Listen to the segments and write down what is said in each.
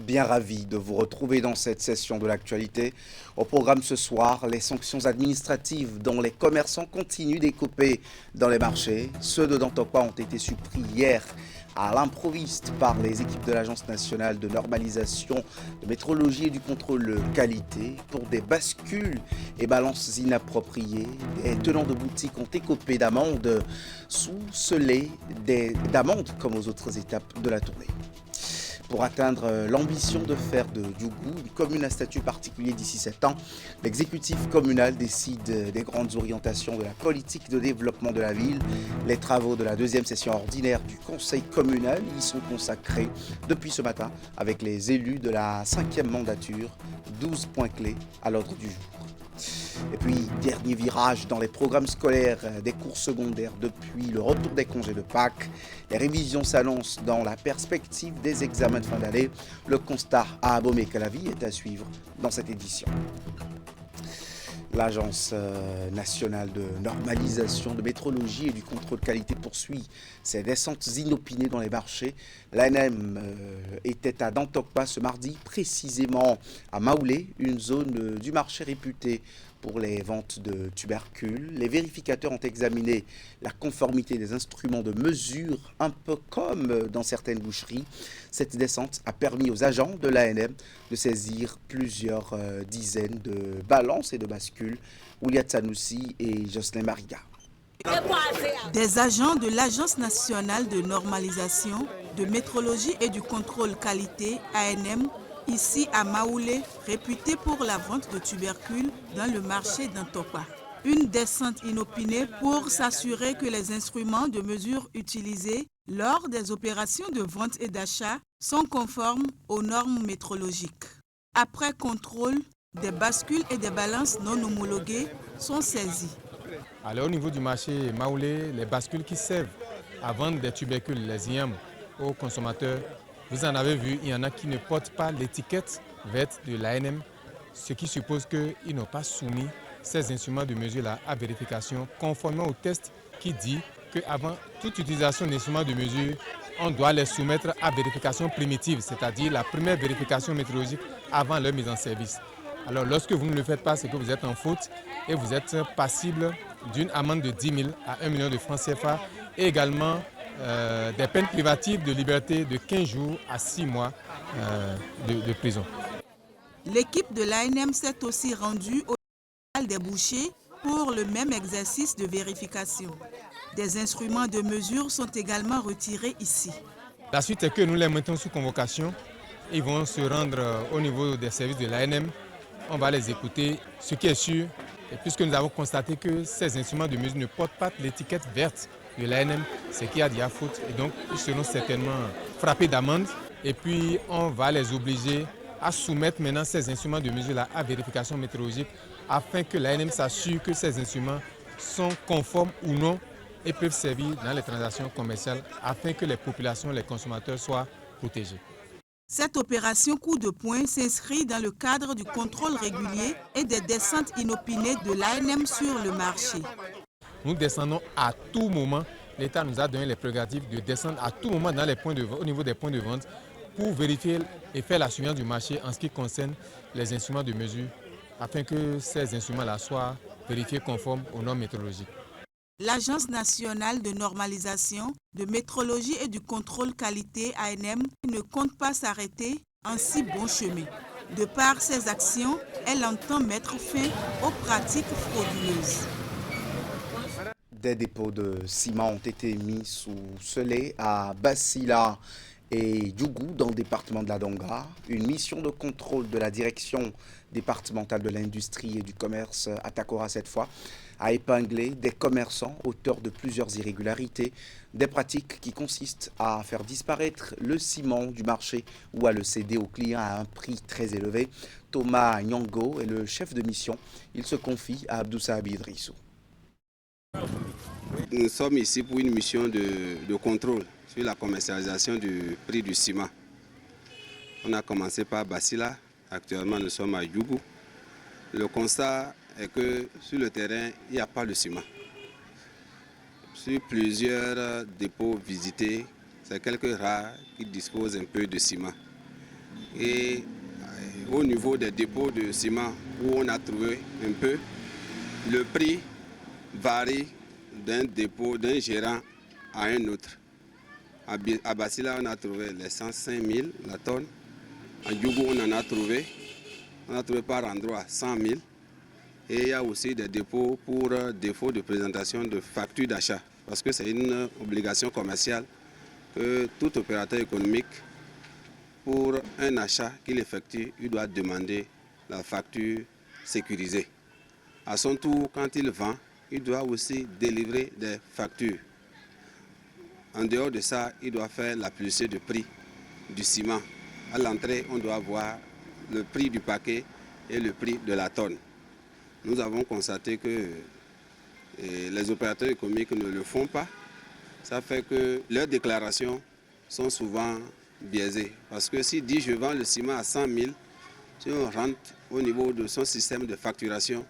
Bien ravi de vous retrouver dans cette session de l'actualité. Au programme ce soir, les sanctions administratives dont les commerçants continuent d'écoper dans les marchés. Ceux de Dantokwa ont été surpris hier à l'improviste par les équipes de l'Agence nationale de normalisation de métrologie et du contrôle qualité pour des bascules et balances inappropriées. Les tenants de boutiques ont écopé d'amendes sous scellé d'amendes comme aux autres étapes de la tournée. Pour atteindre l'ambition de faire de Djougou une commune à statut particulier d'ici 7 ans, l'exécutif communal décide des grandes orientations de la politique de développement de la ville. Les travaux de la deuxième session ordinaire du conseil communal y sont consacrés depuis ce matin avec les élus de la 5e mandature. 12 points clés à l'ordre du jour. Et puis, dernier virage dans les programmes scolaires des cours secondaires depuis le retour des congés de Pâques. Les révisions s'annoncent dans la perspective des examens de fin d'année. Le constat à Abomey-Calavi est à suivre dans cette édition. L'Agence nationale de normalisation de métrologie et du contrôle qualité poursuit ses descentes inopinées dans les marchés. L'ANM était à Dantokwa ce mardi, précisément à Maoulé, une zone du marché réputée pour les ventes de tubercules. Les vérificateurs ont examiné la conformité des instruments de mesure, un peu comme dans certaines boucheries. Cette descente a permis aux agents de l'ANM de saisir plusieurs dizaines de balances et de bascules. Ouliat Sanoussi et Jocelyn Mariga. Des agents de l'Agence nationale de normalisation, de métrologie et du contrôle qualité, ANM, ici à Maoulé, réputé pour la vente de tubercules dans le marché d'Antokwa. Une descente inopinée pour s'assurer que les instruments de mesure utilisés lors des opérations de vente et d'achat sont conformes aux normes métrologiques. Après contrôle, des bascules et des balances non homologuées sont saisies. Alors, au niveau du marché Maoulé, les bascules qui servent à vendre des tubercules, les IAM, aux consommateurs, vous en avez vu, il y en a qui ne portent pas l'étiquette verte de l'ANM, ce qui suppose qu'ils n'ont pas soumis ces instruments de mesure-là à vérification, conformément au test qui dit qu'avant toute utilisation d'instruments de mesure, on doit les soumettre à vérification primitive, c'est-à-dire la première vérification météorologique avant leur mise en service. Alors lorsque vous ne le faites pas, c'est que vous êtes en faute et vous êtes passible d'une amende de 10 000 à 1 million de francs CFA et également des peines privatives de liberté de 15 jours à 6 mois de prison. L'équipe de l'ANM s'est aussi rendue au tribunal des bouchers pour le même exercice de vérification. Des instruments de mesure sont également retirés ici. La suite est que nous les mettons sous convocation. Ils vont se rendre au niveau des services de l'ANM. On va les écouter. Ce qui est sûr, et puisque nous avons constaté que ces instruments de mesure ne portent pas l'étiquette verte de l'ANM, c'est qu'il y a de la faute. Et donc, ils seront certainement frappés d'amende. Et puis, on va les obliger à soumettre maintenant ces instruments de mesure-là à vérification météorologique afin que l'ANM s'assure que ces instruments sont conformes ou non et peuvent servir dans les transactions commerciales afin que les populations, les consommateurs soient protégés. Cette opération coup de poing s'inscrit dans le cadre du contrôle régulier et des descentes inopinées de l'ANM sur le marché. Nous descendons à tout moment. L'État nous a donné les prérogatives de descendre à tout moment dans les points de vente, au niveau des points de vente pour vérifier et faire la surveillance du marché en ce qui concerne les instruments de mesure afin que ces instruments-là soient vérifiés conformes aux normes météorologiques. L'Agence nationale de normalisation, de métrologie et du contrôle qualité ANM ne compte pas s'arrêter en si bon chemin. De par ses actions, elle entend mettre fin aux pratiques frauduleuses. Des dépôts de ciment ont été mis sous scellé à Bassila et Djougou dans le département de la Donga. Une mission de contrôle de la direction départementale de l'industrie et du commerce à Takora cette fois a épinglé des commerçants auteurs de plusieurs irrégularités, des pratiques qui consistent à faire disparaître le ciment du marché ou à le céder aux clients à un prix très élevé. Thomas Nyango est le chef de mission. Il se confie à Abdoussa Idrissou. Nous sommes ici pour une mission de contrôle sur la commercialisation du prix du ciment. On a commencé par Bassila, actuellement nous sommes à Djougou. Le constat est que sur le terrain, il n'y a pas de ciment. Sur plusieurs dépôts visités, c'est quelques rares qui disposent un peu de ciment. Et au niveau des dépôts de ciment où on a trouvé un peu, le prix varie d'un dépôt, d'un gérant à un autre. À Basila, on a trouvé les 105 000 la tonne. À Djougou, on en a trouvé. On a trouvé par endroit 100 000. Et il y a aussi des dépôts pour défaut de présentation de facture d'achat. Parce que c'est une obligation commerciale que tout opérateur économique, pour un achat qu'il effectue, il doit demander la facture sécurisée. À son tour, quand il vend, il doit aussi délivrer des factures. En dehors de ça, il doit faire la publicité de prix du ciment. À l'entrée, on doit voir le prix du paquet et le prix de la tonne. Nous avons constaté que les opérateurs économiques ne le font pas. Ça fait que leurs déclarations sont souvent biaisées. Parce que si dit je vends le ciment à 100 000, si on rentre au niveau de son système de facturation,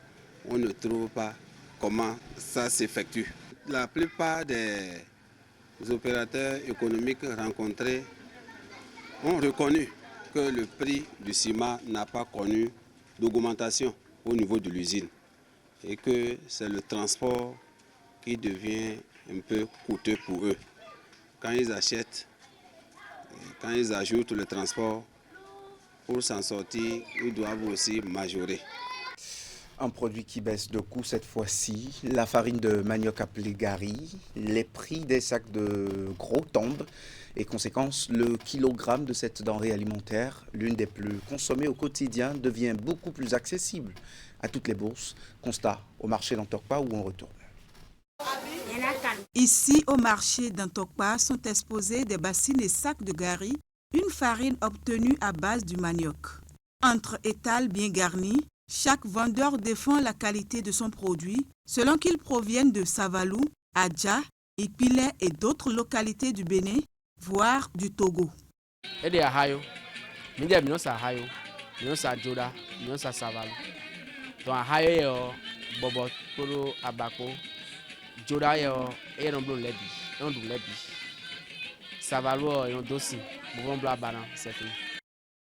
on ne trouve pas comment ça s'effectue. La plupart des opérateurs économiques rencontrés ont reconnu que le prix du ciment n'a pas connu d'augmentation au niveau de l'usine et que c'est le transport qui devient un peu coûteux pour eux. Quand ils achètent, quand ils ajoutent le transport, pour s'en sortir, ils doivent aussi majorer. Un produit qui baisse de coût cette fois-ci, la farine de manioc appelée gari, les prix des sacs de gros tombent et conséquence, le kilogramme de cette denrée alimentaire, l'une des plus consommées au quotidien, devient beaucoup plus accessible à toutes les bourses. Constat au marché d'Antokpa où on retourne. Ici, au marché d'Antokpa, sont exposés des bassines et sacs de gari, une farine obtenue à base du manioc. Entre étals bien garnis, chaque vendeur défend la qualité de son produit selon qu'il provienne de Savalou, Adja, Ipilé et d'autres localités du Bénin, voire du Togo.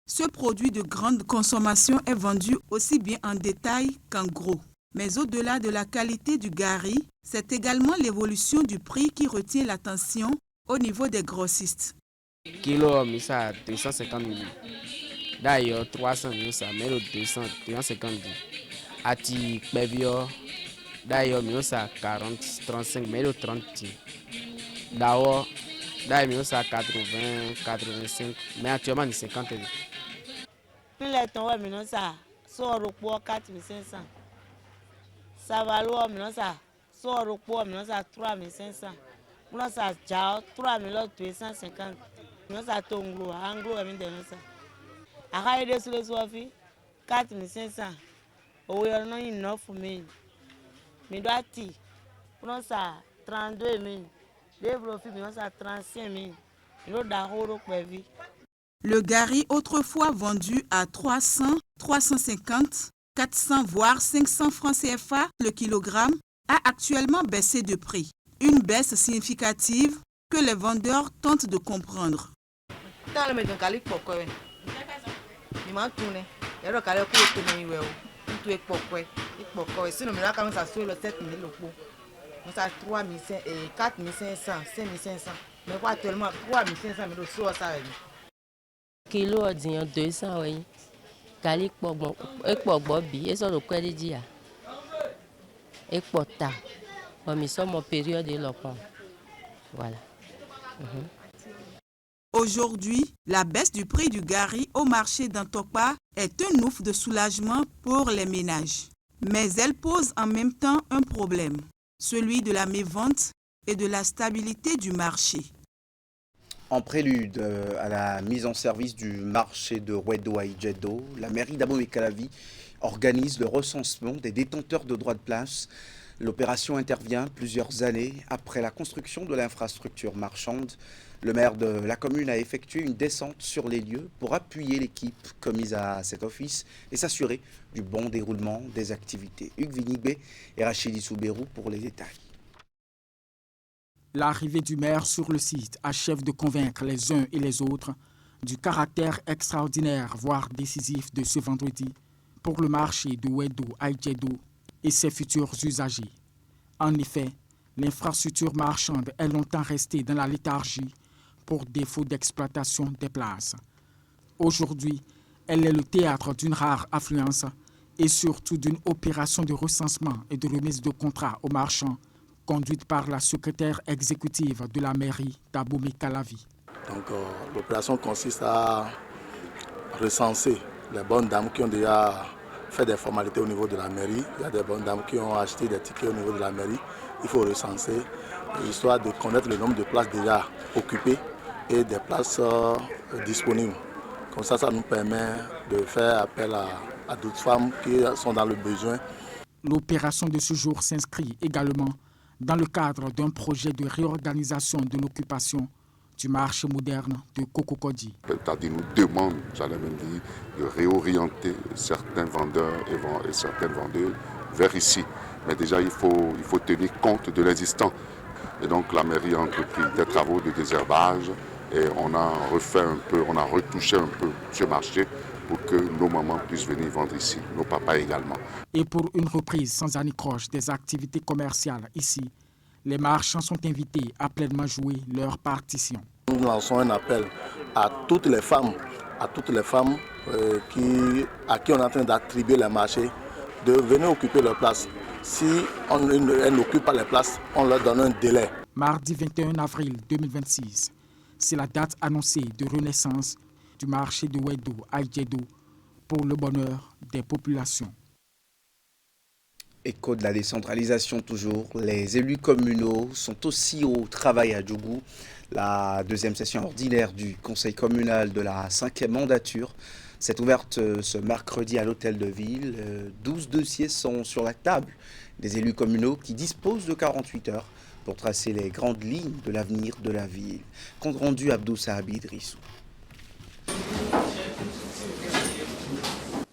Ce produit de grande consommation est vendu aussi bien en détail qu'en gros. Mais au-delà de la qualité du gari, c'est également l'évolution du prix qui retient l'attention au niveau des grossistes. Kilo, ça 250 000. D'ailleurs, 300 000, ça, mais 250 000. Ati, Bevio, d'ailleurs, ça 40, 35 000, 30 000. D'ailleurs, ça 80, 85, mais actuellement, c'est 50 000. Plus les temps, ça sort au poids 4 500. Ça va loin, ça sort au poids, ça 3 500. Ça 3 250. Ça tombe anglo, ça. À de sur les soifs, 4 500. Au lieu de 9 000. Mais doit ça 32 000. Développer, ça 35 000. L'autre d'arrôle pour vie. Le gari, autrefois vendu à 300, 350, 400 voire 500 francs CFA le kilogramme, a actuellement baissé de prix. Une baisse significative que les vendeurs tentent de comprendre. Kilo 200 oui. Kali ekpogbo bi eso lo kwedi dia. Ekpota. Bon mi sommes en période de lopon. Voilà. Aujourd'hui, la baisse du prix du gari au marché d'Antokpa est un ouf de soulagement pour les ménages. Mais elle pose en même temps un problème, celui de la mévente et de la stabilité du marché. En prélude à la mise en service du marché de Wedo à Ijedo, la mairie d'Abomey-Calavi organise le recensement des détenteurs de droits de place. L'opération intervient plusieurs années après la construction de l'infrastructure marchande. Le maire de la commune a effectué une descente sur les lieux pour appuyer l'équipe commise à cet office et s'assurer du bon déroulement des activités. Hugues Vinigbe et Rachidi Souberou pour les détails. L'arrivée du maire sur le site achève de convaincre les uns et les autres du caractère extraordinaire, voire décisif de ce vendredi pour le marché de Wedo Aïdjedo et ses futurs usagers. En effet, l'infrastructure marchande est longtemps restée dans la léthargie pour défaut d'exploitation des places. Aujourd'hui, elle est le théâtre d'une rare affluence et surtout d'une opération de recensement et de remise de contrats aux marchands conduite par la secrétaire exécutive de la mairie d'Abomey Calavi. Donc l'opération consiste à recenser les bonnes dames qui ont déjà fait des formalités au niveau de la mairie. Il y a des bonnes dames qui ont acheté des tickets au niveau de la mairie. Il faut recenser, histoire de connaître le nombre de places déjà occupées et des places disponibles. Comme ça nous permet de faire appel à d'autres femmes qui sont dans le besoin. L'opération de ce jour s'inscrit également dans le cadre d'un projet de réorganisation de l'occupation du marché moderne de Kokokodi. C'est-à-dire nous demande, j'allais même dire, de réorienter certains vendeurs et certaines vendeuses vers ici. Mais déjà, il faut tenir compte de l'existant. Et donc la mairie a entrepris des travaux de désherbage et on a retouché un peu ce marché pour que nos mamans puissent venir vendre ici, nos papas également. Et pour une reprise sans anicroche des activités commerciales ici, les marchands sont invités à pleinement jouer leur partition. Nous lançons un appel à toutes les femmes, à qui on est en train d'attribuer les marchés, de venir occuper leur place. Si elles n'occupent pas les places, on leur donne un délai. Mardi 21 avril 2026, c'est la date annoncée de renaissance du marché de Wedo Aïdjedo pour le bonheur des populations. Écho de la décentralisation toujours, les élus communaux sont aussi au travail à Djougou. La deuxième session ordinaire du conseil communal de la 5e mandature s'est ouverte ce mercredi à l'hôtel de ville. 12 dossiers sont sur la table des élus communaux qui disposent de 48 heures pour tracer les grandes lignes de l'avenir de la ville. Compte rendu Abdou Sahabi Idrissou.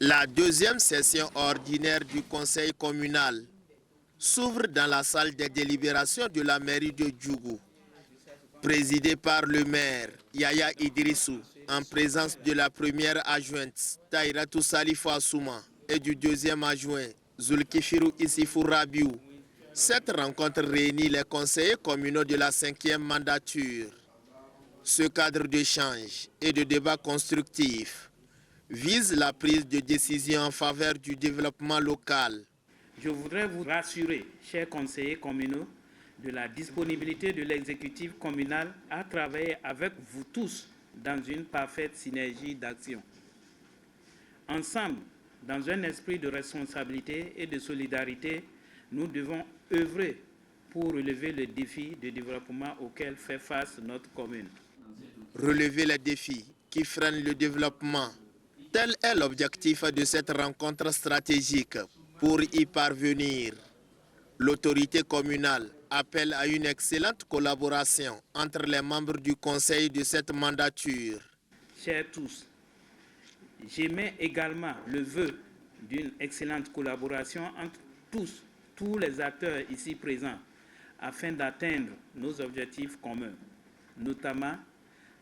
La deuxième session ordinaire du conseil communal s'ouvre dans la salle des délibérations de la mairie de Djougou, présidée par le maire Yaya Idrissou, en présence de la première adjointe Taïratou Salifou Assouma et du deuxième adjoint Zulkifirou Issifou Rabiou. Cette rencontre réunit les conseillers communaux de la 5e mandature. Ce cadre d'échange et de débat constructif vise la prise de décision en faveur du développement local. Je voudrais vous rassurer, chers conseillers communaux, de la disponibilité de l'exécutif communal à travailler avec vous tous dans une parfaite synergie d'action. Ensemble, dans un esprit de responsabilité et de solidarité, nous devons œuvrer pour relever le défi de développement auquel fait face notre commune. Relever les défis qui freinent le développement. Tel est l'objectif de cette rencontre stratégique. Pour y parvenir, l'autorité communale appelle à une excellente collaboration entre les membres du conseil de cette mandature. Chers tous, j'émets également le vœu d'une excellente collaboration entre tous les acteurs ici présents, afin d'atteindre nos objectifs communs, notamment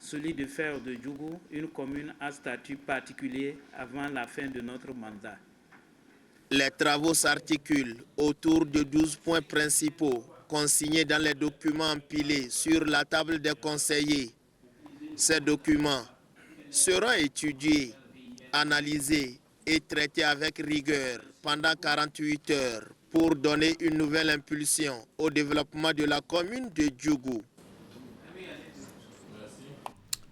celui de faire de Djougou une commune à statut particulier avant la fin de notre mandat. Les travaux s'articulent autour de 12 points principaux consignés dans les documents empilés sur la table des conseillers. Ces documents seront étudiés, analysés et traités avec rigueur pendant 48 heures pour donner une nouvelle impulsion au développement de la commune de Djougou.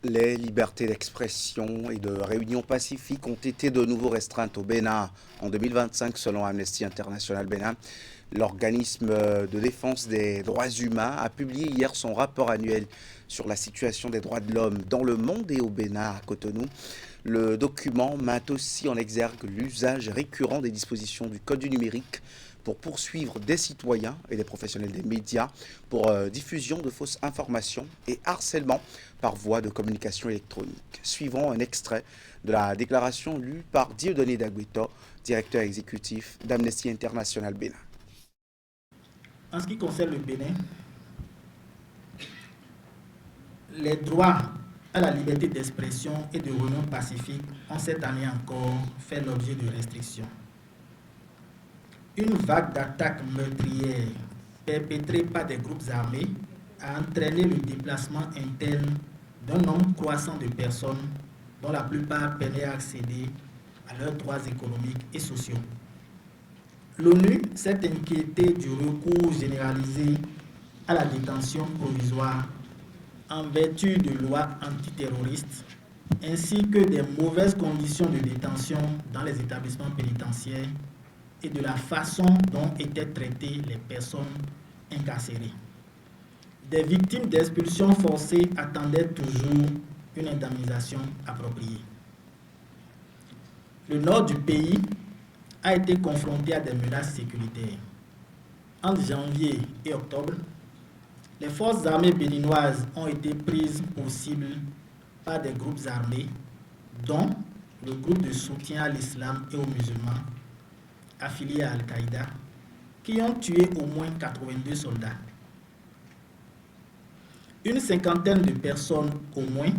Les libertés d'expression et de réunion pacifique ont été de nouveau restreintes au Bénin en 2025 selon Amnesty International Bénin. L'organisme de défense des droits humains a publié hier son rapport annuel sur la situation des droits de l'homme dans le monde et au Bénin à Cotonou. Le document met aussi en exergue l'usage récurrent des dispositions du Code du numérique pour poursuivre des citoyens et des professionnels des médias pour diffusion de fausses informations et harcèlement par voie de communication électronique. Suivant un extrait de la déclaration lue par Dieudonné Dagueto, directeur exécutif d'Amnesty International Bénin. En ce qui concerne le Bénin, les droits à la liberté d'expression et de réunion pacifique ont cette année encore fait l'objet de restrictions. Une vague d'attaques meurtrières perpétrées par des groupes armés a entraîné le déplacement interne d'un nombre croissant de personnes dont la plupart peinaient à accéder à leurs droits économiques et sociaux. L'ONU s'est inquiétée du recours généralisé à la détention provisoire en vertu de lois antiterroristes, ainsi que des mauvaises conditions de détention dans les établissements pénitentiaires et de la façon dont étaient traitées les personnes incarcérées. Des victimes d'expulsion forcée attendaient toujours une indemnisation appropriée. Le nord du pays a été confronté à des menaces sécuritaires. Entre janvier et octobre, les forces armées béninoises ont été prises pour cible par des groupes armés, dont le groupe de soutien à l'islam et aux musulmans, affiliés à Al-Qaïda, qui ont tué au moins 82 soldats. Une cinquantaine de personnes au moins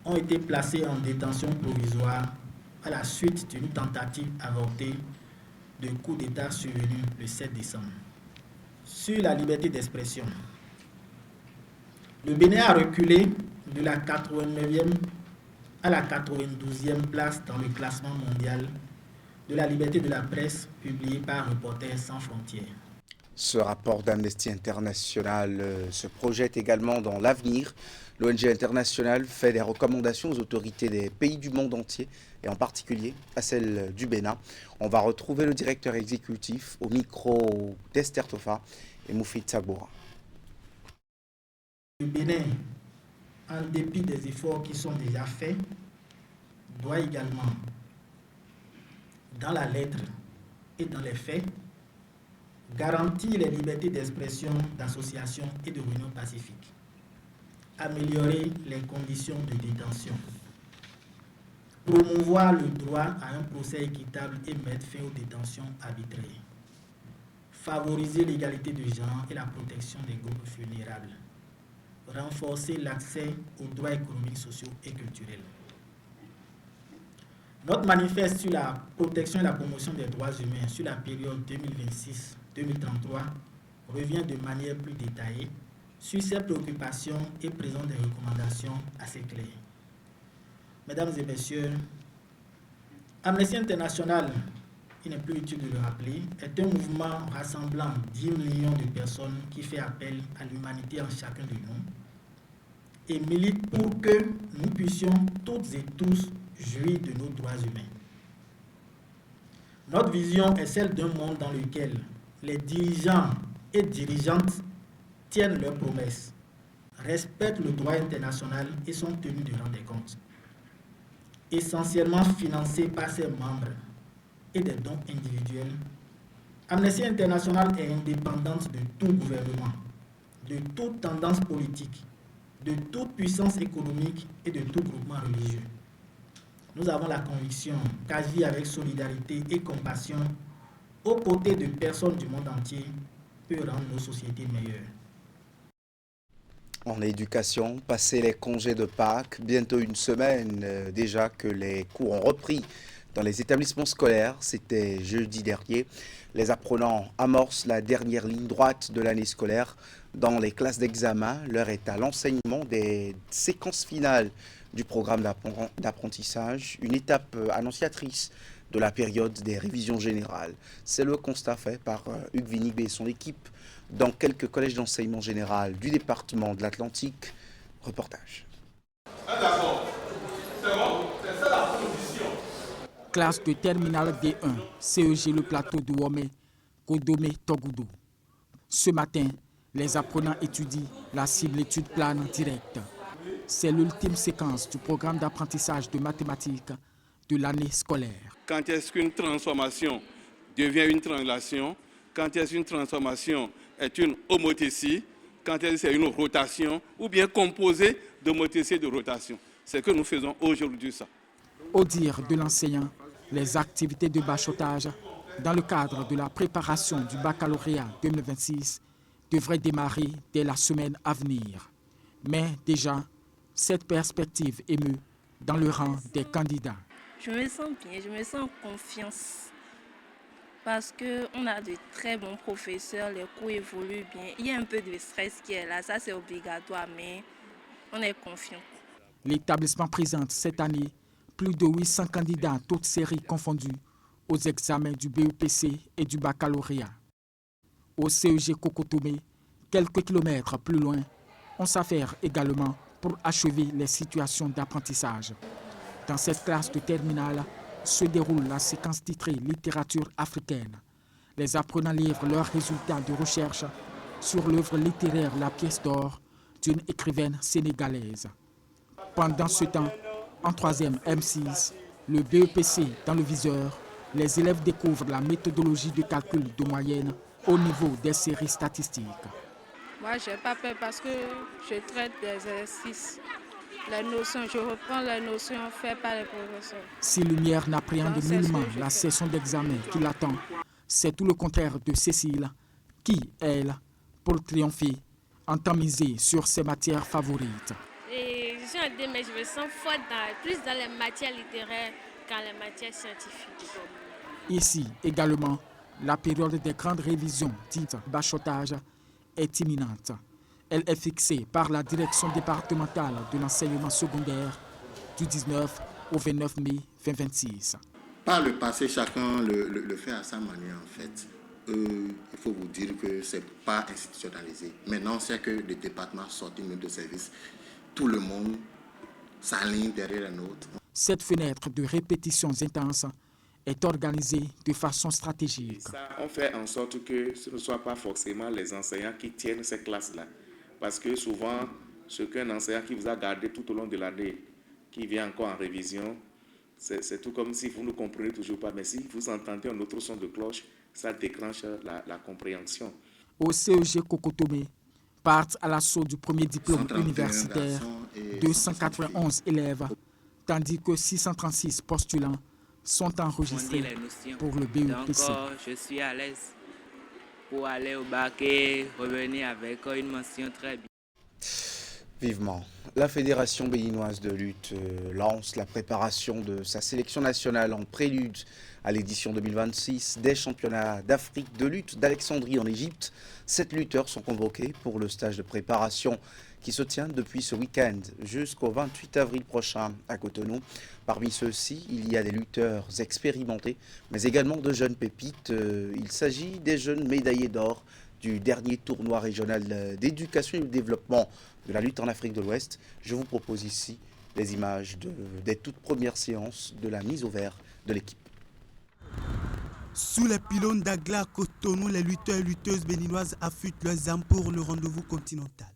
ont été placées en détention provisoire à la suite d'une tentative avortée de coup d'État survenu le 7 décembre. Sur la liberté d'expression, le Bénin a reculé de la 89e à la 92e place dans le classement mondial de la liberté de la presse publié par Reporters sans frontières. Ce rapport d'Amnesty International se projette également dans l'avenir. L'ONG internationale fait des recommandations aux autorités des pays du monde entier et en particulier à celle du Bénin. On va retrouver le directeur exécutif au micro d'Esther Tofa et Moufi Tsaboura. Le Bénin, en dépit des efforts qui sont déjà faits, doit également, dans la lettre et dans les faits, garantir les libertés d'expression, d'association et de réunion pacifique, améliorer les conditions de détention, promouvoir le droit à un procès équitable et mettre fin aux détentions arbitraires, favoriser l'égalité de genre et la protection des groupes vulnérables, renforcer l'accès aux droits économiques, sociaux et culturels. Notre manifeste sur la protection et la promotion des droits humains sur la période 2026-2033 revient de manière plus détaillée sur ces préoccupations et présente des recommandations assez claires. Mesdames et messieurs, Amnesty International, il n'est plus utile de le rappeler, est un mouvement rassemblant 10 millions de personnes qui fait appel à l'humanité en chacun de nous et milite pour que nous puissions toutes et tous jouir de nos droits humains. Notre vision est celle d'un monde dans lequel les dirigeants et dirigeantes tiennent leurs promesses, respectent le droit international et sont tenus de rendre des comptes. Essentiellement financés par ses membres et des dons individuels, Amnesty International est indépendante de tout gouvernement, de toute tendance politique, de toute puissance économique et de tout groupement religieux. Nous avons la conviction qu'agir avec solidarité et compassion aux côtés de personnes du monde entier peut rendre nos sociétés meilleures. En éducation, passé les congés de Pâques, bientôt une semaine déjà que les cours ont repris dans les établissements scolaires, c'était jeudi dernier. Les apprenants amorcent la dernière ligne droite de l'année scolaire. Dans les classes d'examen, l'heure est à l'enseignement des séquences finales du programme d'apprentissage, une étape annonciatrice de la période des révisions générales. C'est le constat fait par Hugues Vinibé et son équipe dans quelques collèges d'enseignement général du département de l'Atlantique. Reportage. Classe de terminale D1, CEG Le Plateau de Womé, Kodome, Togoudou. Ce matin, les apprenants étudient la cible étude plane directe. C'est l'ultime séquence du programme d'apprentissage de mathématiques de l'année scolaire. Quand est-ce qu'une transformation devient une translation? Quand est-ce qu'une transformation est une homothétie? Quand est-ce que c'est une rotation? Ou bien composée d'homothétie et de rotation? C'est ce que nous faisons aujourd'hui, ça. Au dire de l'enseignant, les activités de bachotage dans le cadre de la préparation du baccalauréat 2026 devraient démarrer dès la semaine à venir. Mais déjà, Cette perspective émeut dans le rang des candidats. Je me sens bien, je me sens en confiance parce qu'on a de très bons professeurs, les cours évoluent bien. Il y a un peu de stress qui est là, ça c'est obligatoire, mais on est confiant. L'établissement présente cette année plus de 800 candidats, toutes séries confondues, aux examens du BEPC et du baccalauréat. Au CEG Kokotomé, quelques kilomètres plus loin, on s'affaire également pour achever les situations d'apprentissage. Dans cette classe de terminale se déroule la séquence titrée Littérature africaine. Les apprenants livrent leurs résultats de recherche sur l'œuvre littéraire La Pièce d'or d'une écrivaine sénégalaise. Pendant ce temps, en 3e M6, le BEPC dans le viseur, les élèves découvrent la méthodologie de calcul de moyenne au niveau des séries statistiques. Moi, je n'ai pas peur parce que je traite des exercices, les notions, je reprends les notions faites par les professeurs. Si Lumière n'appréhende nullement la session d'examen qui l'attend, c'est tout le contraire de Cécile, qui, elle, pour triompher, entend miser sur ses matières favorites. Et je suis en D, mais je me sens forte plus dans les matières littéraires qu'en les matières scientifiques. Ici, également, la période des grandes révisions, dite bachotage, est imminente. Elle est fixée par la direction départementale de l'enseignement secondaire du 19 au 29 mai 2026. Par le passé, chacun le fait à sa manière, en fait. Il faut vous dire que ce n'est pas institutionnalisé. Maintenant, c'est que le département sort une de service. Tout le monde s'aligne derrière un autre. Cette fenêtre de répétitions intenses est organisée de façon stratégique. Ça, on fait en sorte que ce ne soit pas forcément les enseignants qui tiennent ces classes-là. Parce que souvent, ce qu'un enseignant qui vous a gardé tout au long de l'année, qui vient encore en révision, c'est tout comme si vous ne comprenez toujours pas. Mais si vous entendez un autre son de cloche, ça déclenche la compréhension. Au CEG Kokotomé, partent à l'assaut du premier diplôme universitaire 291 élèves, tandis que 636 postulants sont enregistrés pour le BEPC. Donc, je suis à l'aise pour aller au bac et revenir avec une mention très bien. Vivement. La Fédération béninoise de lutte lance la préparation de sa sélection nationale en prélude à l'édition 2026 des championnats d'Afrique de lutte d'Alexandrie en Égypte. 7 lutteurs sont convoqués pour le stage de préparation qui se tient depuis ce week-end jusqu'au 28 avril prochain à Cotonou. Parmi ceux-ci, il y a des lutteurs expérimentés, mais également de jeunes pépites. Il s'agit des jeunes médaillés d'or du dernier tournoi régional d'éducation et de développement de la lutte en Afrique de l'Ouest. Je vous propose ici les images des toutes premières séances de la mise au vert de l'équipe. Sous les pylônes d'Agla à Cotonou, les lutteurs et lutteuses béninoises affûtent leurs armes pour le rendez-vous continental.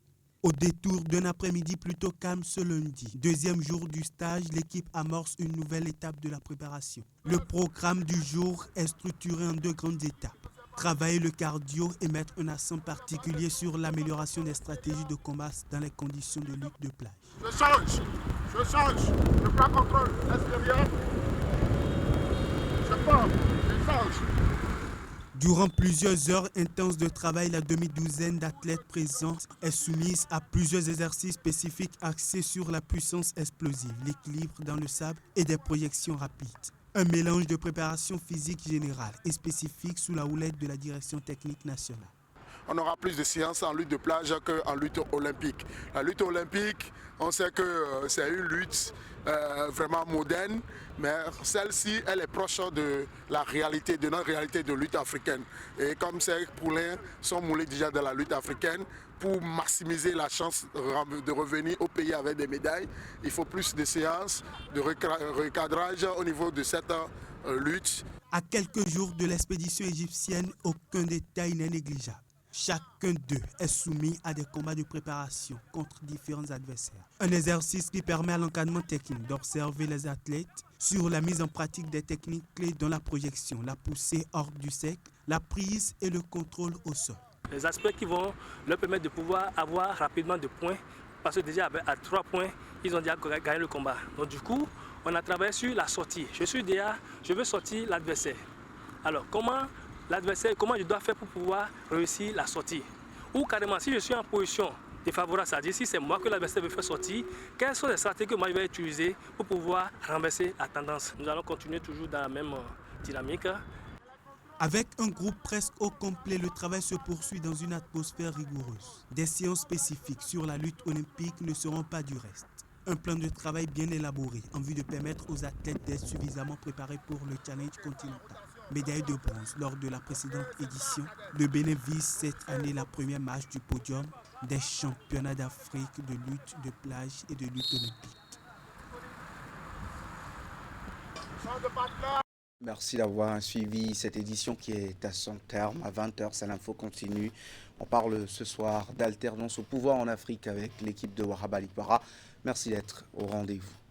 Au détour d'un après-midi plutôt calme ce lundi, deuxième jour du stage, l'équipe amorce une nouvelle étape de la préparation. Le programme du jour est structuré en 2 grandes étapes. Travailler le cardio et mettre un accent particulier sur l'amélioration des stratégies de combat dans les conditions de lutte de plage. Je change, je prends contrôle, extérieur, je forme, je change. Durant plusieurs heures intenses de travail, la demi-douzaine d'athlètes présents est soumise à plusieurs exercices spécifiques axés sur la puissance explosive, l'équilibre dans le sable et des projections rapides. Un mélange de préparation physique générale et spécifique sous la houlette de la direction technique nationale. On aura plus de séances en lutte de plage qu'en lutte olympique. La lutte olympique, on sait que c'est une lutte vraiment moderne, mais celle-ci, elle est proche de la réalité, de notre réalité de lutte africaine. Et comme ces poulains sont moulés déjà dans la lutte africaine, pour maximiser la chance de revenir au pays avec des médailles, il faut plus de séances, de recadrage au niveau de cette lutte. À quelques jours de l'expédition égyptienne, aucun détail n'est négligeable. Chacun d'eux est soumis à des combats de préparation contre différents adversaires. Un exercice qui permet à l'encadrement technique d'observer les athlètes sur la mise en pratique des techniques clés dans la projection, la poussée hors du cercle, la prise et le contrôle au sol. Les aspects qui vont leur permettre de pouvoir avoir rapidement des points, parce que déjà à 3 points, ils ont déjà gagné le combat. Donc du coup, on a travaillé sur la sortie. Je veux sortir l'adversaire. Alors comment je dois faire pour pouvoir réussir la sortie? Ou carrément, si je suis en position défavorable. C'est-à-dire, si c'est moi que l'adversaire veut faire sortir, quelles sont les stratégies que moi je vais utiliser pour pouvoir renverser la tendance. Nous allons continuer toujours dans la même dynamique. Avec un groupe presque au complet, le travail se poursuit dans une atmosphère rigoureuse. Des séances spécifiques sur la lutte olympique ne seront pas du reste. Un plan de travail bien élaboré en vue de permettre aux athlètes d'être suffisamment préparés pour le challenge continental. Médaille de bronze lors de la précédente édition, le Bénin vise cette année la première marche du podium des championnats d'Afrique de lutte de plage et de lutte olympique. Merci d'avoir suivi cette édition qui est à son terme. À 20h, ça l'info continue. On parle ce soir d'alternance au pouvoir en Afrique avec l'équipe de Wahab Ali Para. Merci d'être au rendez-vous.